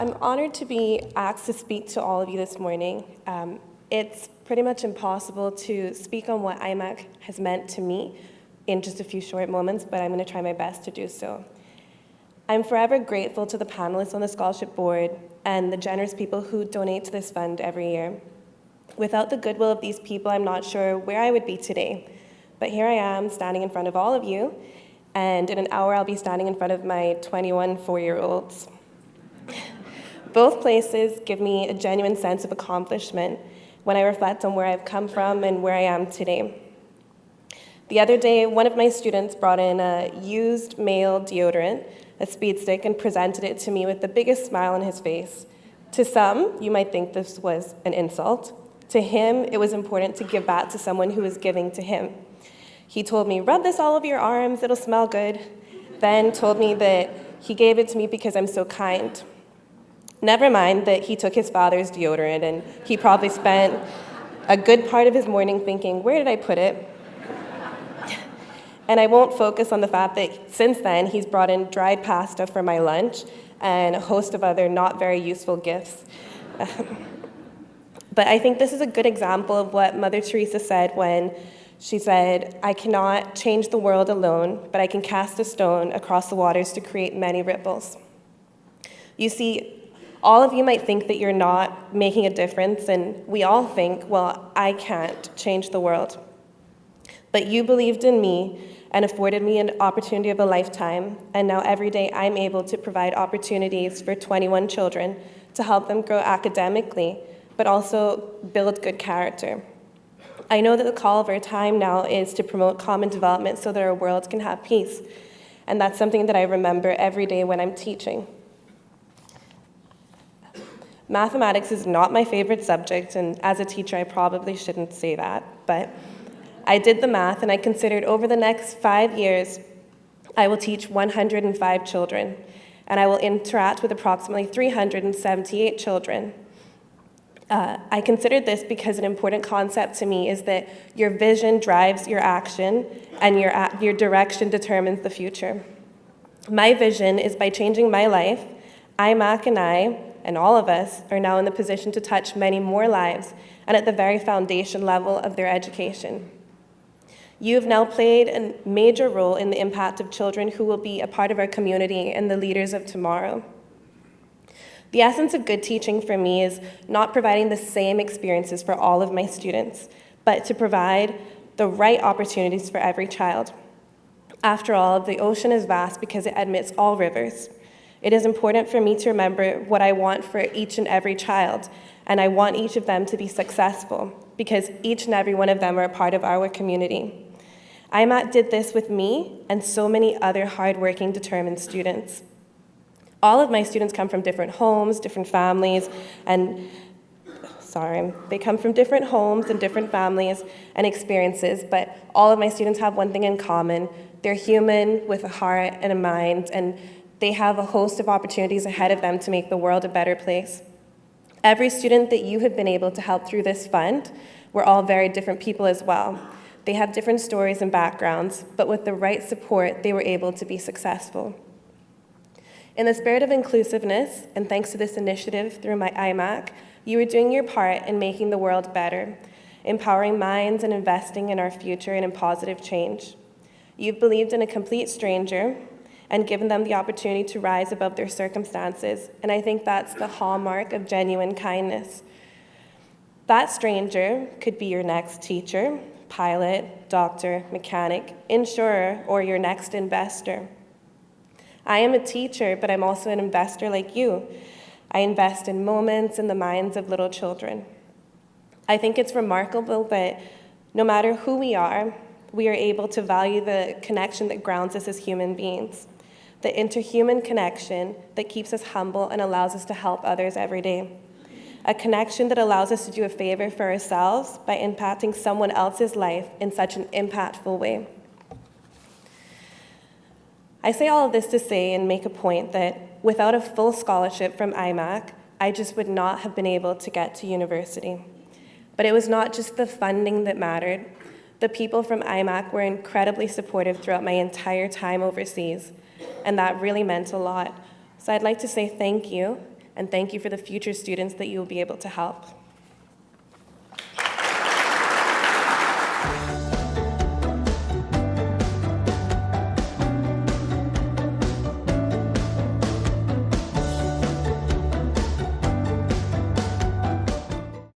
I'm honored to be asked to speak to all of you this morning. It's pretty much impossible to speak on what IMAC has meant to me in just a few short moments, but I'm going to try my best to do so. I'm forever grateful to the panelists on the scholarship board and the generous people who donate to this fund every year. Without the goodwill of these people, I'm not sure where I would be today. But here I am, standing in front of all of you, and in an hour I'll be standing in front of my 21 4-year-olds. Both places give me a genuine sense of accomplishment when I reflect on where I've come from and where I am today. The other day, one of my students brought in a used male deodorant, a speed stick, and presented it to me with the biggest smile on his face. To some, you might think this was an insult. To him, it was important to give back to someone who was giving to him. He told me, "Rub this all over your arms, it'll smell good." Then told me that he gave it to me because I'm so kind. Never mind that he took his father's deodorant and he probably spent a good part of his morning thinking, "Where did I put it?" And I won't focus on the fact that since then he's brought in dried pasta for my lunch and a host of other not very useful gifts. But I think this is a good example of what Mother Teresa said when she said, "I cannot change the world alone, but I can cast a stone across the waters to create many ripples." You see, all of you might think that you're not making a difference, and we all think, well, I can't change the world. But you believed in me and afforded me an opportunity of a lifetime, and now every day I'm able to provide opportunities for 21 children to help them grow academically, but also build good character. I know that the call of our time now is to promote common development so that our world can have peace, and that's something that I remember every day when I'm teaching. Mathematics is not my favorite subject, and as a teacher, I probably shouldn't say that, but I did the math, and I considered over the next 5 years, I will teach 105 children, and I will interact with approximately 378 children. I considered this because an important concept to me is that your vision drives your action, and your direction determines the future. My vision is by changing my life, IMAC and all of us are now in the position to touch many more lives and at the very foundation level of their education. You have now played a major role in the impact of children who will be a part of our community and the leaders of tomorrow. The essence of good teaching for me is not providing the same experiences for all of my students, but to provide the right opportunities for every child. After all, the ocean is vast because it admits all rivers. It is important for me to remember what I want for each and every child, and I want each of them to be successful because each and every one of them are a part of our community. IMAC did this with me and so many other hardworking, determined students. All of my students come from different homes, different families, and different families and experiences, but all of my students have one thing in common. They're human with a heart and a mind, and they have a host of opportunities ahead of them to make the world a better place. Every student that you have been able to help through this fund, we're all very different people as well. They have different stories and backgrounds, but with the right support, they were able to be successful. In the spirit of inclusiveness, and thanks to this initiative through my IMAC, you are doing your part in making the world better, empowering minds and investing in our future and in positive change. You've believed in a complete stranger and given them the opportunity to rise above their circumstances, and I think that's the hallmark of genuine kindness. That stranger could be your next teacher, pilot, doctor, mechanic, insurer, or your next investor. I am a teacher, but I'm also an investor like you. I invest in moments in the minds of little children. I think it's remarkable that no matter who we are able to value the connection that grounds us as human beings, the interhuman connection that keeps us humble and allows us to help others every day, a connection that allows us to do a favor for ourselves by impacting someone else's life in such an impactful way. I say all of this to say and make a point that without a full scholarship from IMAC, I just would not have been able to get to university. But it was not just the funding that mattered. The people from IMAC were incredibly supportive throughout my entire time overseas, and that really meant a lot. So I'd like to say thank you and thank you for the future students that you will be able to help.